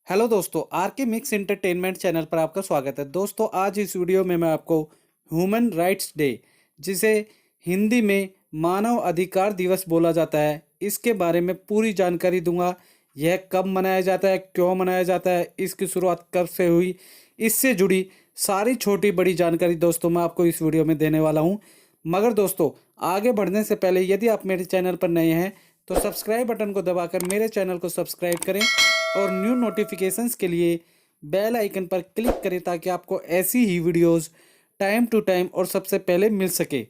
Hello दोस्तों, are के mix entertainment channel पर आपका स्वागत है। दोस्तों, आज इस वीडियो में मैं आपको ह्यूमन राइट्स डे, जिसे हिंदी में मानव अधिकार दिवस बोला जाता है, इसके बारे में पूरी जानकारी दूंगा। यह कब मनाया जाता है, क्यों मनाया जाता है, इसकी शुरुआत कब से हुई, इससे जुड़ी सारी छोटी बड़ी जानकारी दोस्तों मैं आपको इस वीडियो में देने वाला हूँ। मगर दोस्तों, आगे बढ़ने से पहले यदि आप मेरे चैनल पर नए हैं तो सब्सक्राइब बटन को दबाकर मेरे चैनल को सब्सक्राइब करें और न्यू नोटिफिकेशंस के लिए बेल आइकन पर क्लिक करें ताकि आपको ऐसी ही वीडियोस टाइम टू टाइम और सबसे पहले मिल सके।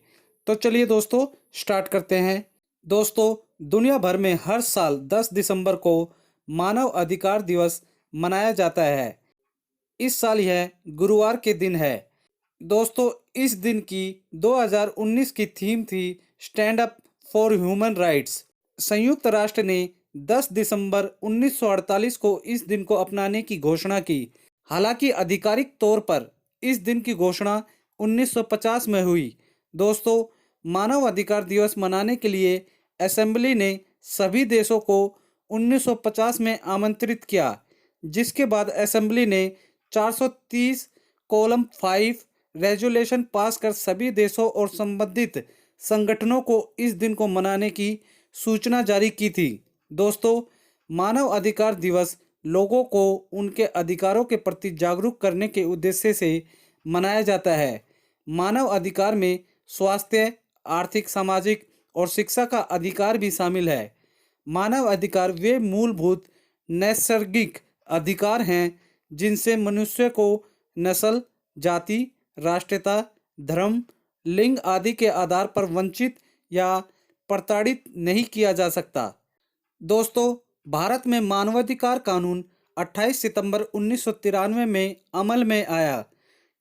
तो चलिए दोस्तों, स्टार्ट करते हैं। दोस्तों, दुनिया भर में हर साल 10 दिसंबर को मानव अधिकार दिवस मनाया जाता है। इस साल यह गुरुवार के दिन है। दोस्तों, इस दिन की 2019 की थीम थी stand up for human rights. संयुक्त राष्ट्र ने 10 दिसंबर 1948 को इस दिन को अपनाने की घोषणा की। हालांकि आधिकारिक तौर पर इस दिन की घोषणा 1950 में हुई। दोस्तों, मानव अधिकार दिवस मनाने के लिए असेंबली ने सभी देशों को 1950 में आमंत्रित किया, जिसके बाद असेंबली ने 430:5 रेजोल्यूशन पास कर सभी देशों और संबंधित संगठनों को इस दिन को मनाने की सूचना जारी की थी। दोस्तों, मानव अधिकार दिवस लोगों को उनके अधिकारों के प्रति जागरूक करने के उद्देश्य से मनाया जाता है। मानव अधिकार में स्वास्थ्य, आर्थिक, सामाजिक और शिक्षा का अधिकार भी शामिल है। मानव अधिकार वे मूलभूत नैसर्गिक अधिकार हैं जिनसे मनुष्य को नस्ल, जाति, राष्ट्रीयता, धर्म, लिंग आदि के आधार पर वंचित या प्रताड़ित नहीं किया जा सकता। दोस्तों, भारत में मानवाधिकार कानून 28 सितंबर 1993 में अमल में आया,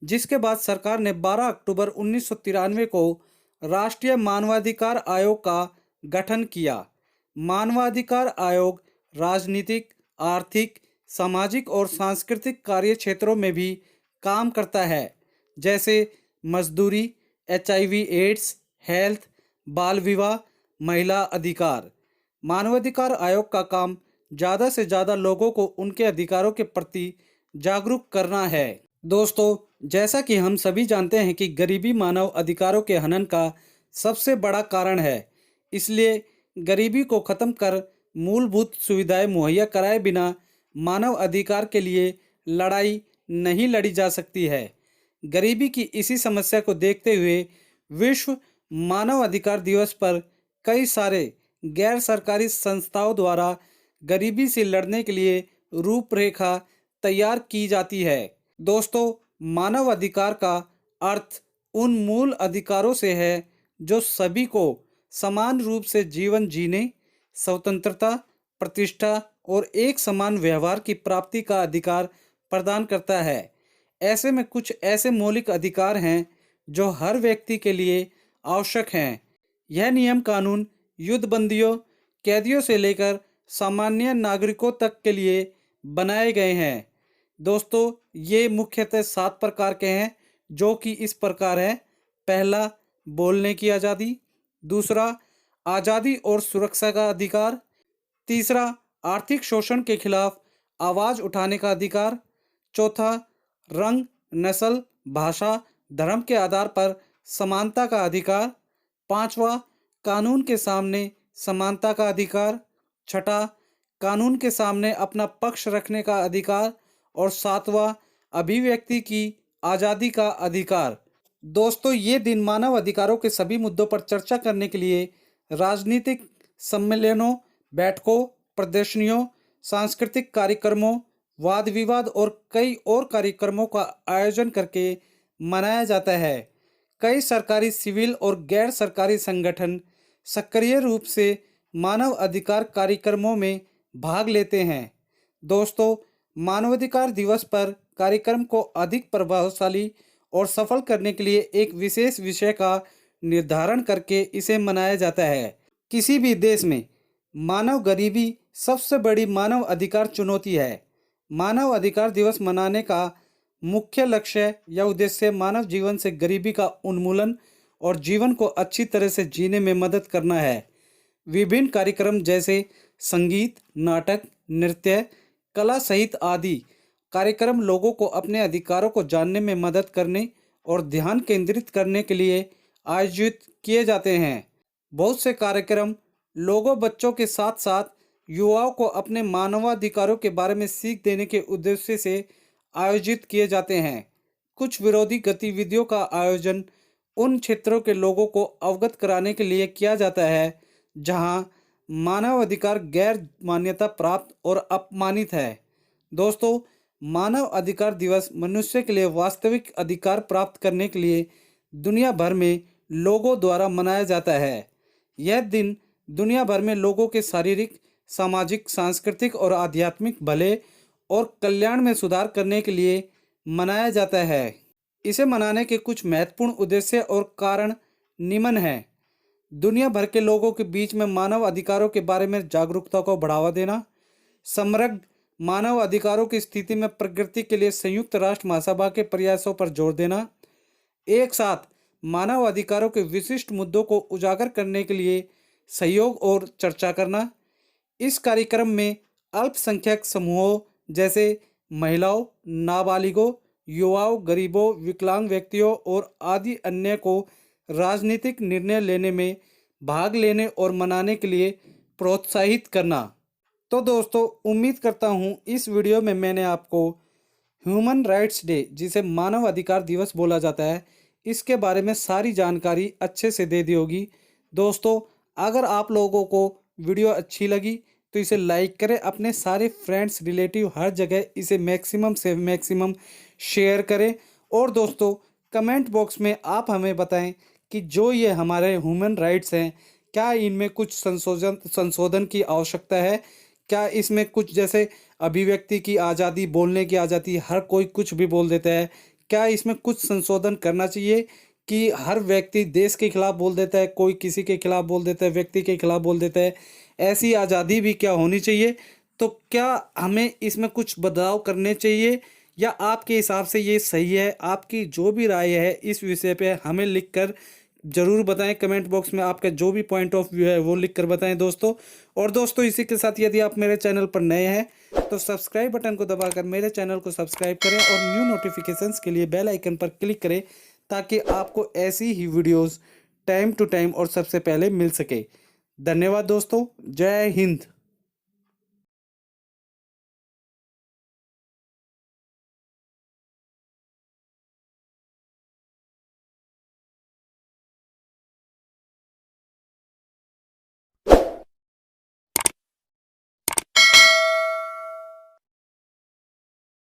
जिसके बाद सरकार ने 12 अक्टूबर 1993 को राष्ट्रीय मानवाधिकार आयोग का गठन किया। मानवाधिकार आयोग राजनीतिक, आर्थिक, सामाजिक और सांस्कृतिक कार्य क्षेत्रों में भी काम करता है, जैसे मजदूरी, HIV एड्स, हेल्थ, बाल विवाह, महिला अधिकार। मानवाधिकार आयोग का काम ज़्यादा से ज़्यादा लोगों को उनके अधिकारों के प्रति जागरूक करना है। दोस्तों, जैसा कि हम सभी जानते हैं कि गरीबी मानव अधिकारों के हनन का सबसे बड़ा कारण है। इसलिए गरीबी को खत्म कर मूलभूत सुविधाएं मुहैया कराए बिना मानव अधिकार के लिए लड़ाई नहीं लड़ी जा सकती है। गरीबी की इसी समस्या को देखते हुए विश्व मानव अधिकार दिवस पर कई सारे गैर सरकारी संस्थाओं द्वारा गरीबी से लड़ने के लिए रूपरेखा तैयार की जाती है। दोस्तों, मानव अधिकार का अर्थ उन मूल अधिकारों से है जो सभी को समान रूप से जीवन जीने, स्वतंत्रता, प्रतिष्ठा और एक समान व्यवहार की प्राप्ति का अधिकार प्रदान करता है। ऐसे में कुछ ऐसे मौलिक अधिकार हैं जो हर व्यक्ति के लिए आवश्यक हैं। यह नियम कानून युद्धबंदियों, कैदियों से लेकर सामान्य नागरिकों तक के लिए बनाए गए हैं। दोस्तों, ये मुख्यतः 7 प्रकार के हैं, जो कि इस प्रकार है। पहला, बोलने की आज़ादी। दूसरा, आज़ादी और सुरक्षा का अधिकार। तीसरा, आर्थिक शोषण के खिलाफ आवाज़ उठाने का अधिकार। चौथा, रंग, नस्ल, भाषा, धर्म के आधार पर समानता का अधिकार। पांचवा, कानून के सामने समानता का अधिकार। छठा, कानून के सामने अपना पक्ष रखने का अधिकार। और सातवां, अभिव्यक्ति की आज़ादी का अधिकार। दोस्तों, ये दिन मानव अधिकारों के सभी मुद्दों पर चर्चा करने के लिए राजनीतिक सम्मेलनों, बैठकों, प्रदर्शनियों, सांस्कृतिक कार्यक्रमों, वाद विवाद और कई और कार्यक्रमों का आयोजन करके मनाया जाता है। कई सरकारी, सिविल और गैर सरकारी संगठन सक्रिय रूप से मानव अधिकार कार्यक्रमों में भाग लेते हैं। दोस्तों, मानवाधिकार दिवस पर कार्यक्रम को अधिक प्रभावशाली और सफल करने के लिए एक विशेष विषय का निर्धारण करके इसे मनाया जाता है। किसी भी देश में मानव गरीबी सबसे बड़ी मानव अधिकार चुनौती है। मानव अधिकार दिवस मनाने का मुख्य लक्ष्य या उद्देश्य मानव जीवन से गरीबी का उन्मूलन और जीवन को अच्छी तरह से जीने में मदद करना है। विभिन्न कार्यक्रम जैसे संगीत, नाटक, नृत्य, कला सहित आदि कार्यक्रम लोगों को अपने अधिकारों को जानने में मदद करने और ध्यान केंद्रित करने के लिए आयोजित किए जाते हैं। बहुत से कार्यक्रम लोगों बच्चों के साथ साथ युवाओं को अपने मानवाधिकारों के बारे में सीख देने के उद्देश्य से आयोजित किए जाते हैं। कुछ विरोधी गतिविधियों का आयोजन उन क्षेत्रों के लोगों को अवगत कराने के लिए किया जाता है जहां मानवाधिकार गैर मान्यता प्राप्त और अपमानित है। दोस्तों, मानव अधिकार दिवस मनुष्य के लिए वास्तविक अधिकार प्राप्त करने के लिए दुनिया भर में लोगों द्वारा मनाया जाता है। यह दिन दुनिया भर में लोगों के शारीरिक, सामाजिक, सांस्कृतिक और आध्यात्मिक भले और कल्याण में सुधार करने के लिए मनाया जाता है। इसे मनाने के कुछ महत्वपूर्ण उद्देश्य और कारण निम्न हैं। दुनिया भर के लोगों के बीच में मानव अधिकारों के बारे में जागरूकता को बढ़ावा देना, समग्र मानव अधिकारों की स्थिति में प्रगति के लिए संयुक्त राष्ट्र महासभा के प्रयासों पर जोर देना, एक साथ मानव अधिकारों के विशिष्ट मुद्दों को उजागर करने के लिए सहयोग और चर्चा करना। इस कार्यक्रम में अल्पसंख्यक समूहों जैसे महिलाओं, नाबालिगों, युवाओं, गरीबों, विकलांग व्यक्तियों और आदि अन्य को राजनीतिक निर्णय लेने में भाग लेने और मनाने के लिए प्रोत्साहित करना। तो दोस्तों, उम्मीद करता हूँ इस वीडियो में मैंने आपको ह्यूमन राइट्स डे, जिसे मानव अधिकार दिवस बोला जाता है, इसके बारे में सारी जानकारी अच्छे से दे दी होगी। दोस्तों, अगर आप लोगों को वीडियो अच्छी लगी तो इसे लाइक करें, अपने सारे फ्रेंड्स, रिलेटिव हर जगह इसे मैक्सिमम से मैक्सिमम शेयर करें। और दोस्तों, कमेंट बॉक्स में आप हमें बताएं कि जो ये हमारे ह्यूमन राइट्स हैं, क्या इनमें कुछ संशोधन की आवश्यकता है? क्या इसमें कुछ, जैसे अभिव्यक्ति की आज़ादी, बोलने की आज़ादी, हर कोई कुछ भी बोल देता है, क्या इसमें कुछ संशोधन करना चाहिए कि हर व्यक्ति देश के खिलाफ बोल देता है, कोई किसी के खिलाफ बोल देता है, व्यक्ति के खिलाफ बोल देता है? ऐसी आज़ादी भी क्या होनी चाहिए? तो क्या हमें इसमें कुछ बदलाव करने चाहिए, या आपके हिसाब से ये सही है? आपकी जो भी राय है इस विषय पे हमें लिखकर ज़रूर बताएं। कमेंट बॉक्स में आपका जो भी पॉइंट ऑफ व्यू है वो लिखकर बताएं दोस्तों। और दोस्तों, इसी के साथ यदि आप मेरे चैनल पर नए हैं तो सब्सक्राइब बटन को दबाकर मेरे चैनल को सब्सक्राइब करें और न्यू नोटिफिकेशंस के लिए बेल आइकन पर क्लिक करें, ताकि आपको ऐसी ही वीडियोस टाइम टू टाइम और सबसे पहले मिल सके। धन्यवाद दोस्तों। जय हिंद।